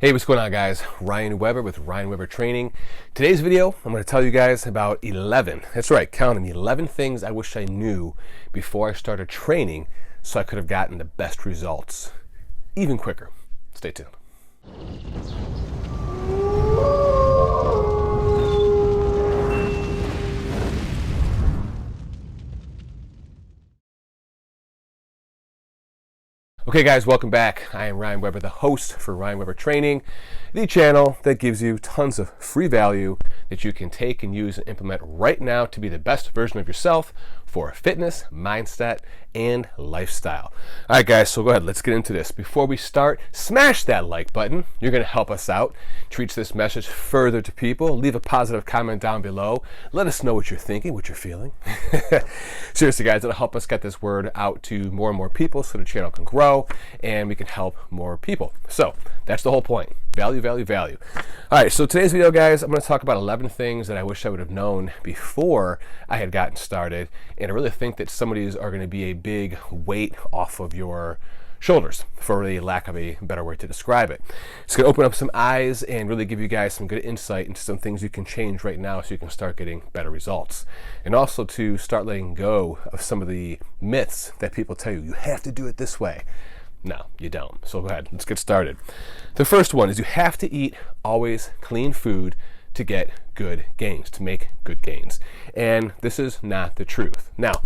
Hey, what's going on, guys? Ryan Weber with Ryan Weber Training. Today's video, I'm going to tell you guys about 11. That's right, count them, 11 things I wish I knew before I started training so I could have gotten the best results even quicker. Stay tuned. Okay guys, welcome back. I am Ryan Weber, the host for Ryan Weber Training, the channel that gives you tons of free value that you can take and use and implement right now to be the best version of yourself for fitness, mindset, and lifestyle. All right guys, so go ahead, let's get into this. Before we start, smash that like button. You're going to help us out to reach this message further to people. Leave a positive comment down below. Let us know what you're thinking, what you're feeling. Seriously guys, it'll help us get this word out to more and more people so the channel can grow and we can help more people. So that's the whole point. Value, value, value. All right, so today's video, guys, I'm going to talk about 11 things that I wish I would have known before I had gotten started. And I really think that some of these are going to be a big weight off of your shoulders, for really lack of a better word to describe it. It's going to open up some eyes and really give you guys some good insight into some things you can change right now so you can start getting better results. And also to start letting go of some of the myths that people tell you, you have to do it this way. No, you don't. So go ahead, let's get started. The first one is you have to eat always clean food to get good gains, to make good gains. And this is not the truth. Now,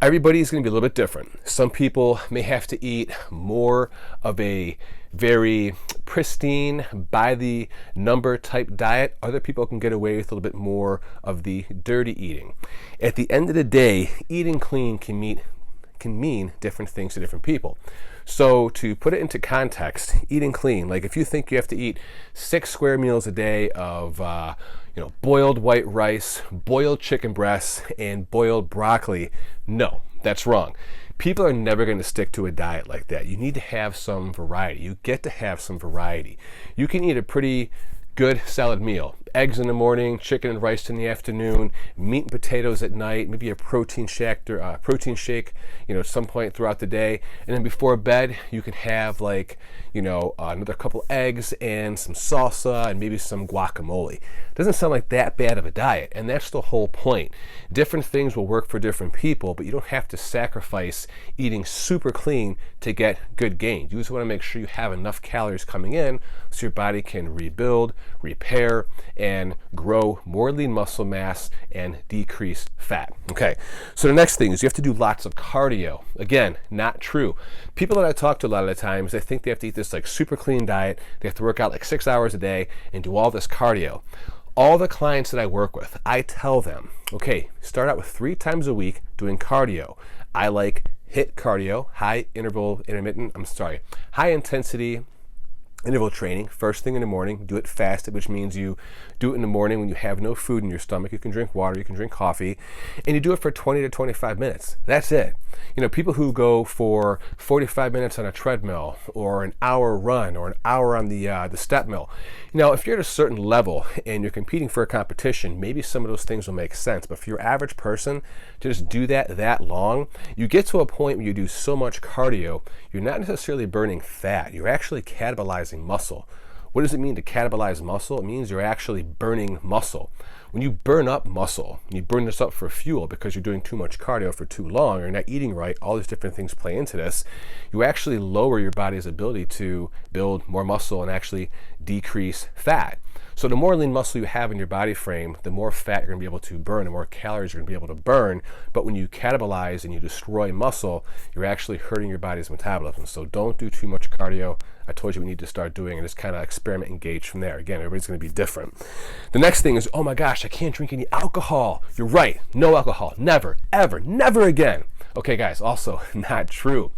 everybody's going to be a little bit different. Some people may have to eat more of a very pristine, by the number type diet. Other people can get away with a little bit more of the dirty eating. At the end of the day, eating clean can mean different things to different people. So to put it into context, eating clean, like if you think you have to eat 6 square meals a day of boiled white rice, boiled chicken breasts, and boiled broccoli, no, that's wrong. People are never going to stick to a diet like that. You need to have some variety. You get to have some variety. You can eat a pretty good solid meal. Eggs in the morning, chicken and rice in the afternoon, meat and potatoes at night, maybe a protein shake, at some point throughout the day. And then before bed, you can have another couple eggs and some salsa and maybe some guacamole. Doesn't sound like that bad of a diet, and that's the whole point. Different things will work for different people, but you don't have to sacrifice eating super clean to get good gains. You just want to make sure you have enough calories coming in so your body can rebuild, repair, and grow more lean muscle mass and decrease fat. Okay, so the next thing is you have to do lots of cardio. Again, not true. People that I talk to a lot of the times, they think they have to eat this super clean diet. They have to work out 6 hours a day and do all this cardio. All the clients that I work with, I tell them, okay, start out with 3 times a week doing cardio. I like HIIT cardio, high intensity interval training, first thing in the morning. Do it fasted, which means you do it in the morning when you have no food in your stomach. You can drink water, you can drink coffee, and you do it for 20 to 25 minutes. That's it. People who go for 45 minutes on a treadmill or an hour run or an hour on the step mill. If you're at a certain level and you're competing for a competition, maybe some of those things will make sense. But for your average person to just do that long, you get to a point where you do so much cardio, you're not necessarily burning fat. You're actually catabolizing muscle. What does it mean to catabolize muscle? It means you're actually burning muscle. When you burn up muscle, you burn this up for fuel because you're doing too much cardio for too long, or you're not eating right, all these different things play into this. You actually lower your body's ability to build more muscle and actually decrease fat. So the more lean muscle you have in your body frame, the more fat you're going to be able to burn, the more calories you're going to be able to burn. But when you catabolize and you destroy muscle, you're actually hurting your body's metabolism. So don't do too much cardio. I told you we need to start doing, and just kind of experiment and gauge from there. Again, everybody's going to be different. The next thing is, oh my gosh, I can't drink any alcohol. You're right. No alcohol. Never, ever, never again. Okay, guys, also not true.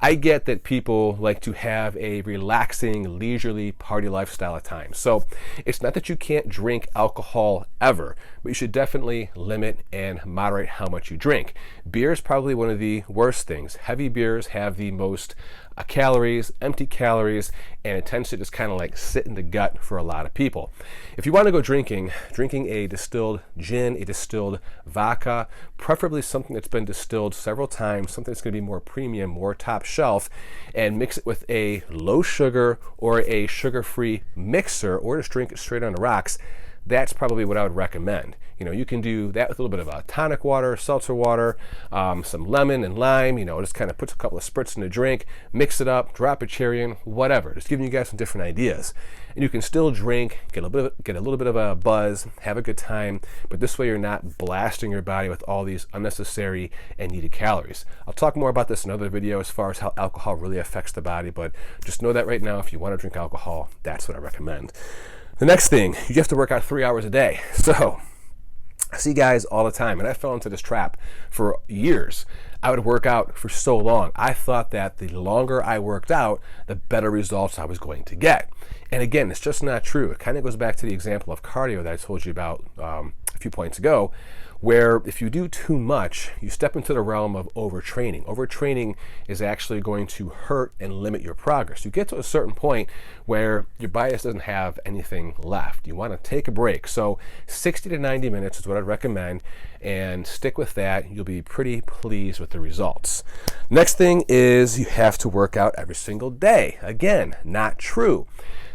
I get that people like to have a relaxing, leisurely party lifestyle at times. So it's not that you can't drink alcohol ever, but you should definitely limit and moderate how much you drink. Beer is probably one of the worst things. Heavy beers have the most calories, empty calories, and it tends to just kind of like sit in the gut for a lot of people. If you want to go drinking a distilled gin, a distilled vodka, preferably something that's been distilled several times, something that's going to be more premium, more top shelf, and mix it with a low sugar or a sugar-free mixer, or just drink it straight on the rocks, that's probably what I would recommend. You can do that with a little bit of a tonic water, seltzer water, some lemon and lime, just kind of put a couple of spritz in a drink, mix it up, drop a cherry in, whatever. Just giving you guys some different ideas. And you can still drink, get a little bit of a buzz, have a good time, but this way you're not blasting your body with all these unnecessary and needed calories. I'll talk more about this in another video as far as how alcohol really affects the body, but just know that right now, if you want to drink alcohol, that's what I recommend. The next thing, you have to work out 3 hours a day. So I see guys all the time, and I fell into this trap for years. I would work out for so long. I thought that the longer I worked out, the better results I was going to get. And again, it's just not true. It kind of goes back to the example of cardio that I told you about a few points ago, where if you do too much, you step into the realm of overtraining. Overtraining is actually going to hurt and limit your progress. You get to a certain point where your body doesn't have anything left. You want to take a break. So 60 to 90 minutes is what I'd recommend, and stick with that. You'll be pretty pleased with the results. Next thing is you have to work out every single day. Again, not true.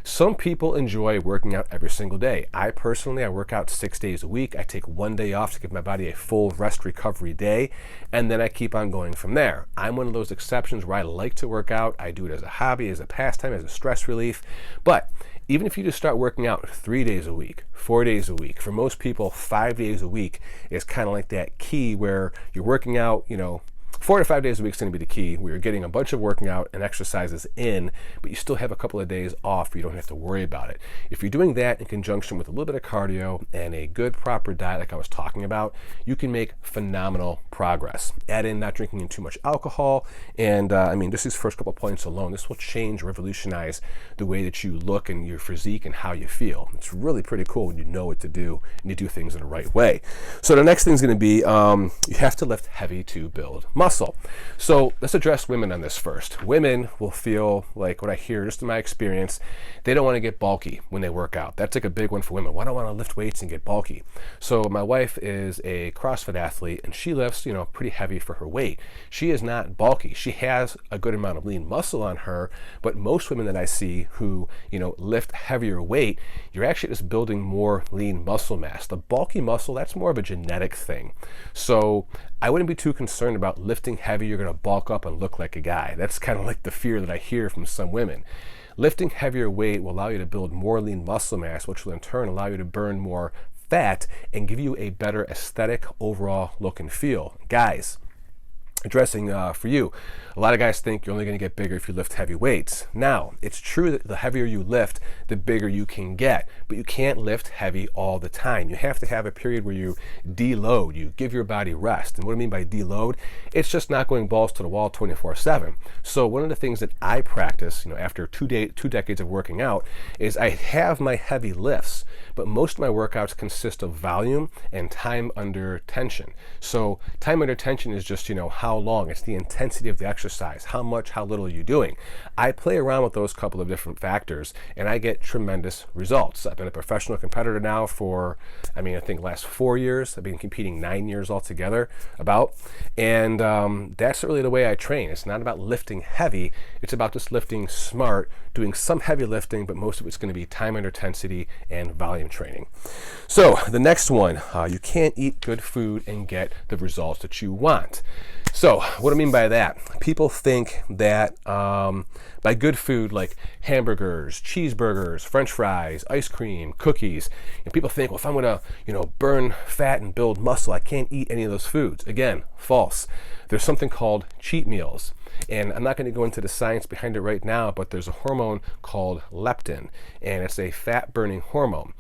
Some people enjoy working out every single day. I personally work out 6 days a week. I take 1 day off to give my body a full rest recovery day, and then I keep on going from there. I'm one of those exceptions where I like to work out. I do it as a hobby, as a pastime, as a stress relief. But even if you just start working out 3 days a week, 4 days a week, for most people, 5 days a week is kind of like that key where you're working out, 4 to 5 days a week is going to be the key. We're getting a bunch of working out and exercises in, but you still have a couple of days off where you don't have to worry about it. If you're doing that in conjunction with a little bit of cardio and a good proper diet like I was talking about, you can make phenomenal progress. Add in not drinking in too much alcohol, and just these first couple points alone, this will change, revolutionize the way that you look and your physique and how you feel. It's really pretty cool when you know what to do and you do things in the right way. So the next thing is going to be you have to lift heavy to build muscle. So let's address women on this first. Women will feel like, what I hear just in my experience, they don't want to get bulky when they work out. That's like a big one for women. Why don't I want to lift weights and get bulky? So my wife is a CrossFit athlete, and she lifts, pretty heavy for her weight. She is not bulky. She has a good amount of lean muscle on her, but most women that I see who, lift heavier weight, you're actually just building more lean muscle mass. The bulky muscle, that's more of a genetic thing. So I wouldn't be too concerned about lifting heavy. You're going to bulk up and look like a guy. That's kind of like the fear that I hear from some women. Lifting heavier weight will allow you to build more lean muscle mass, which will in turn allow you to burn more fat and give you a better aesthetic overall look and feel. Guys, addressing for you, a lot of guys think you're only going to get bigger if you lift heavy weights. Now, it's true that the heavier you lift, the bigger you can get, but you can't lift heavy all the time. You have to have a period where you deload, you give your body rest. And what I mean by deload, it's just not going balls to the wall 24/7. So one of the things that I practice, after two decades of working out, is I have my heavy lifts, but most of my workouts consist of volume and time under tension. So time under tension is just, how long, it's the intensity of the exercise, how much, how little you're doing. I play around with those couple of different factors, and I get tremendous results. I've been a professional competitor now for, I think last 4 years. I've been competing 9 years altogether and that's really the way I train. It's not about lifting heavy, it's about just lifting smart, doing some heavy lifting, but most of it's going to be time under intensity and volume training. So the next one, you can't eat good food and get the results that you want. So what do I mean by that? People think that by good food like hamburgers, cheeseburgers, french fries, ice cream, cookies, and people think, well, if I'm going to burn fat and build muscle, I can't eat any of those foods. Again, false. There's something called cheat meals. And I'm not going to go into the science behind it right now, but there's a hormone called leptin, and it's a fat-burning hormone.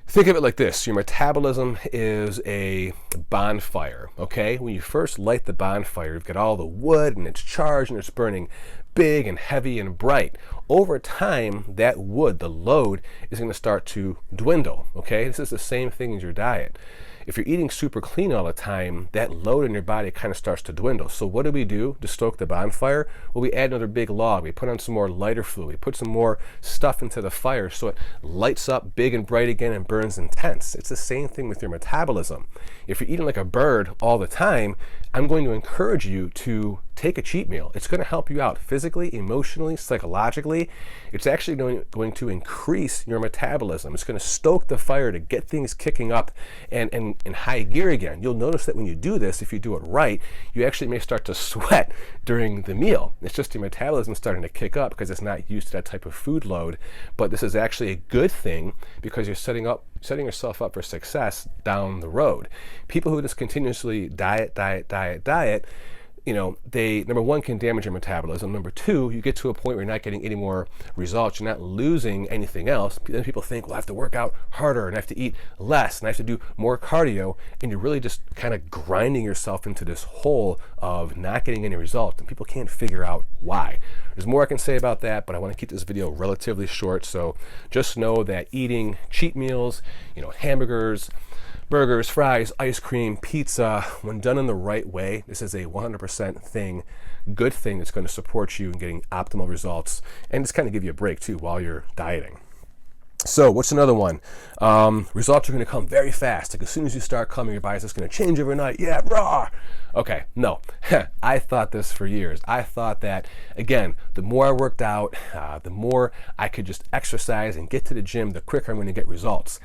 Think of it like this. Your metabolism is a bonfire, okay? When you first light the bonfire, you've got all the wood and it's charged and it's burning big and heavy and bright. Over time, that wood, the load, is going to start to dwindle, okay? This is the same thing as your diet. If you're eating super clean all the time, that load in your body kind of starts to dwindle. So what do we do to stoke the bonfire? Well, we add another big log. We put on some more lighter fluid. We put some more stuff into the fire so it lights up big and bright again and burns intense. It's the same thing with your metabolism. If you're eating like a bird all the time, I'm going to encourage you to take a cheat meal. It's going to help you out physically, emotionally, psychologically. It's actually going to increase your metabolism. It's going to stoke the fire to get things kicking up and in high gear again. You'll notice that when you do this, if you do it right, you actually may start to sweat during the meal. It's just your metabolism starting to kick up because it's not used to that type of food load. But this is actually a good thing because you're setting yourself up for success down the road. People who just continuously diet, you know, they, number one, can damage your metabolism. Number two, you get to a point where you're not getting any more results. You're not losing anything else. Then people think, well, I have to work out harder and I have to eat less and I have to do more cardio. And you're really just kind of grinding yourself into this hole of not getting any results. And people can't figure out why. There's more I can say about that, but I want to keep this video relatively short. So just know that eating cheat meals, you know, hamburgers, burgers, fries, ice cream, pizza, when done in the right way, this is a 100% good thing that's going to support you in getting optimal results and just kind of give you a break too while you're dieting. So what's another one? Results are going to come very fast. Like as soon as you start coming, your body's just going to change overnight. Yeah, raw. Okay, no. I thought this for years. I thought that, again, the more I worked out, the more I could just exercise and get to the gym, the quicker I'm going to get results.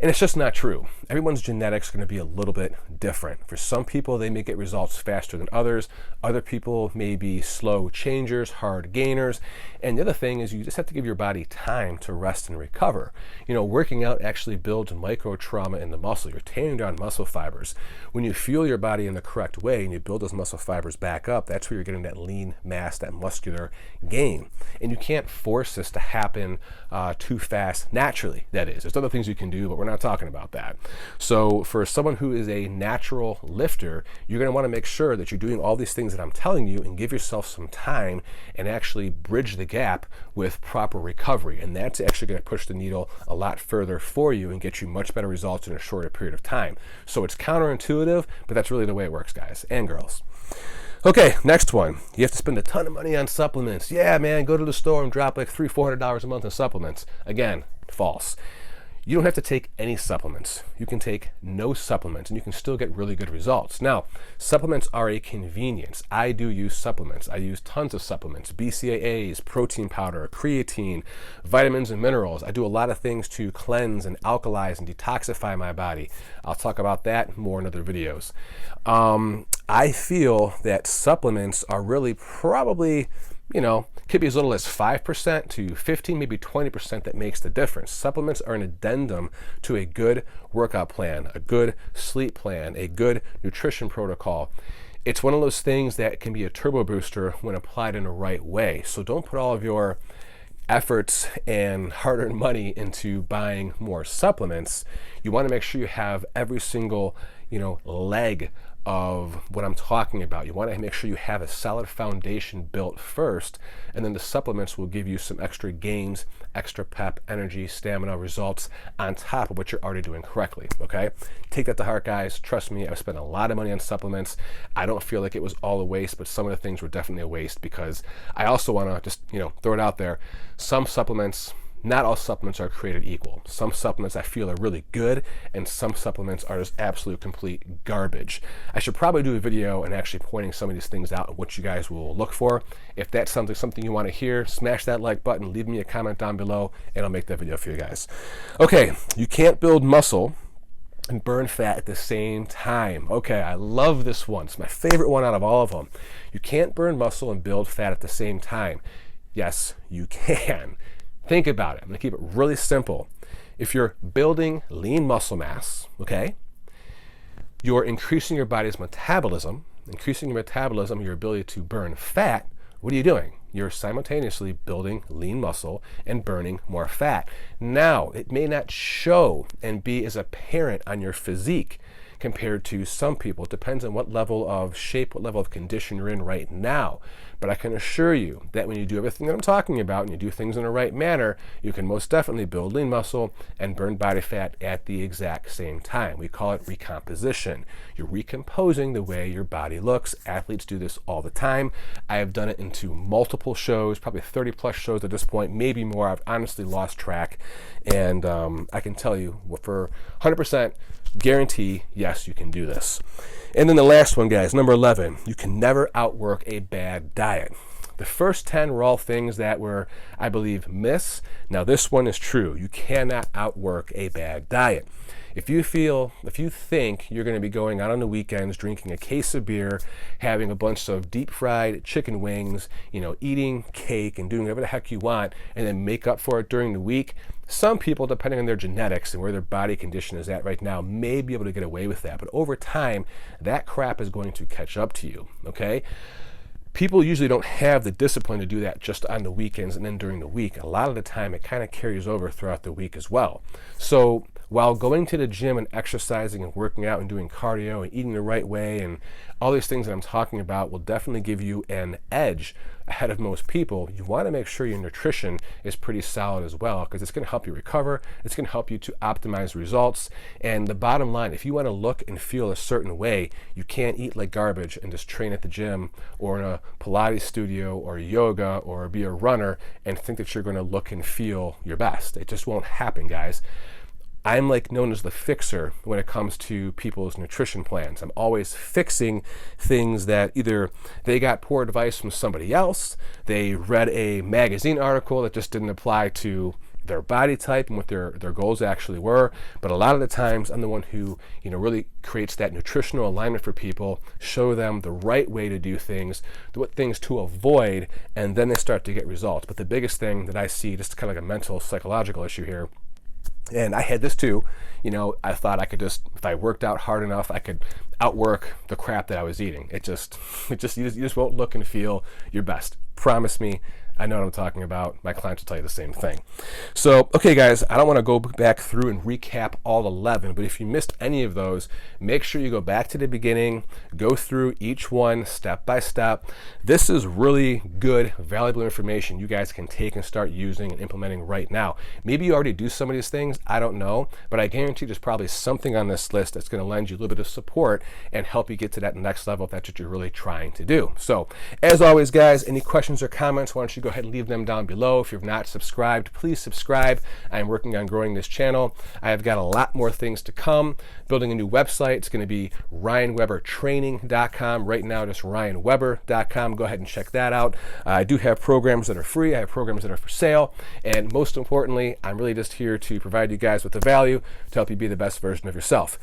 And it's just not true. Everyone's genetics is going to be a little bit different. For some people, they may get results faster than others. Other people may be slow changers, hard gainers. And the other thing is you just have to give your body time to rest and recover. You know, working out actually builds micro trauma in the muscle. You're tearing down muscle fibers. When you fuel your body in the correct way and you build those muscle fibers back up, that's where you're getting that lean mass, that muscular gain. And you can't force this to happen too fast naturally, that is. There's other things you can do, but we're not talking about that. So for someone who is a natural lifter, you're going to want to make sure that you're doing all these things that I'm telling you and give yourself some time and actually bridge the gap with proper recovery. And that's actually going to push the needle a lot further for you and get you much better results in a shorter period of time. So it's counterintuitive, but that's really the way it works, guys and girls. Okay, next one. You have to spend a ton of money on supplements. Yeah, man, go to the store and drop like $300-$400 a month in supplements. Again, false. You don't have to take any supplements. You can take no supplements and you can still get really good results. Now, supplements are a convenience. I do use supplements. I use tons of supplements, BCAAs, protein powder, creatine, vitamins and minerals. I do a lot of things to cleanse and alkalize and detoxify my body. I'll talk about that more in other videos. I feel that supplements are really probably, you know, could be as little as 5% to 15, maybe 20% that makes the difference. Supplements are an addendum to a good workout plan, a good sleep plan, a good nutrition protocol. It's one of those things that can be a turbo booster when applied in the right way. So don't put all of your efforts and hard-earned money into buying more supplements. You want to make sure you have every single, you know, leg of what I'm talking about. You want to make sure you have a solid foundation built first, and then the supplements will give you some extra gains, extra pep, energy, stamina, results on top of what you're already doing correctly, okay? Take that to heart, guys. Trust me, I've spent a lot of money on supplements. I don't feel like it was all a waste, but some of the things were definitely a waste because I also want to just, you know, throw it out there. Some supplements, not all supplements are created equal. Some supplements I feel are really good, and some supplements are just absolute complete garbage. I should probably do a video and actually pointing some of these things out and what you guys will look for. If that's something you want to hear, smash that like button, leave me a comment down below, and I'll make that video for you guys. Okay, you can't build muscle and burn fat at the same time. Okay, I love this one. It's my favorite one out of all of them. You can't burn muscle and build fat at the same time. Yes, you can. Think about it. I'm going to keep it really simple. If you're building lean muscle mass, okay, you're increasing your body's metabolism, your ability to burn fat. What are you doing? You're simultaneously building lean muscle and burning more fat. Now, it may not show and be as apparent on your physique compared to some people. It depends on what level of shape, what level of condition you're in right now. But I can assure you that when you do everything that I'm talking about and you do things in the right manner, you can most definitely build lean muscle and burn body fat at the exact same time. We call it recomposition. You're recomposing the way your body looks. Athletes do this all the time. I have done it into multiple shows, probably 30 plus shows at this point, maybe more. I've honestly lost track. And I can tell you for 100% guarantee, yes, you can do this. And then the last one, guys, number 11, you can never outwork a bad diet. The first 10 were all things that were, I believe, myths. Now this one is true. You cannot outwork a bad diet. If you think you're going to be going out on the weekends, drinking a case of beer, having a bunch of deep fried chicken wings, eating cake and doing whatever the heck you want, and then make up for it during the week, some people, depending on their genetics and where their body condition is at right now, may be able to get away with that. But over time, that crap is going to catch up to you, okay? People usually don't have the discipline to do that just on the weekends and then during the week. A lot of the time, it kind of carries over throughout the week as well. So while going to the gym and exercising and working out and doing cardio and eating the right way and all these things that I'm talking about will definitely give you an edge ahead of most people, you want to make sure your nutrition is pretty solid as well, because it's going to help you recover. It's going to help you to optimize results. And the bottom line, if you want to look and feel a certain way, you can't eat like garbage and just train at the gym or in a Pilates studio or yoga or be a runner and think that you're going to look and feel your best. It just won't happen, guys. I'm known as the fixer when it comes to people's nutrition plans. I'm always fixing things that either they got poor advice from somebody else, they read a magazine article that just didn't apply to their body type and what their goals actually were. But a lot of the times I'm the one who really creates that nutritional alignment for people, show them the right way to do things, what things to avoid, and then they start to get results. But the biggest thing that I see, just kind of like a mental psychological issue here, and I had this too, I thought I could just, if I worked out hard enough, I could outwork the crap that I was eating. You just won't look and feel your best. Promise me, I know what I'm talking about. My clients will tell you the same thing. So, okay guys, I don't want to go back through and recap all 11, but if you missed any of those, make sure you go back to the beginning, go through each one step by step. This is really good, valuable information you guys can take and start using and implementing right now. Maybe you already do some of these things, I don't know, but I guarantee there's probably something on this list that's going to lend you a little bit of support and help you get to that next level if that's what you're really trying to do. So, as always guys, any questions or comments, why don't you go ahead and leave them down below. If you've not subscribed, please subscribe. I'm working on growing this channel. I have got a lot more things to come. Building a new website. It's going to be ryanwebertraining.com. Right now, just ryanweber.com. Go ahead and check that out. I do have programs that are free. I have programs that are for sale. And most importantly, I'm really just here to provide you guys with the value to help you be the best version of yourself.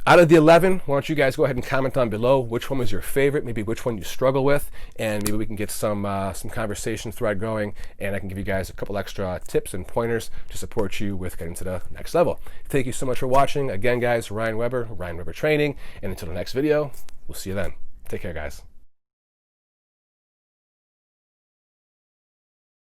Out of the 11, why don't you guys go ahead and comment down below which one was your favorite, maybe which one you struggle with, and maybe we can get some conversation thread going, and I can give you guys a couple extra tips and pointers to support you with getting to the next level. Thank you so much for watching. Again, guys, Ryan Weber, Ryan Weber Training, and until the next video, we'll see you then. Take care, guys.